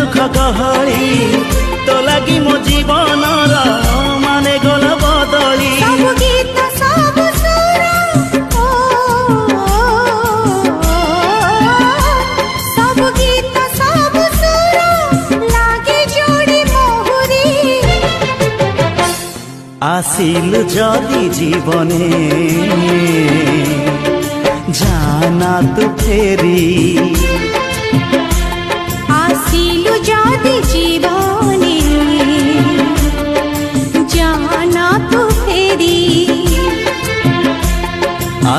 दुख गहली तो लगी मो जीवन माने गल बदली सब गीत सब सुर सब गीत सब सुर लागे जोड़ी मोहरी आसिलु जदि जीवने जाना तू फेरी आसिलु जदि जीवन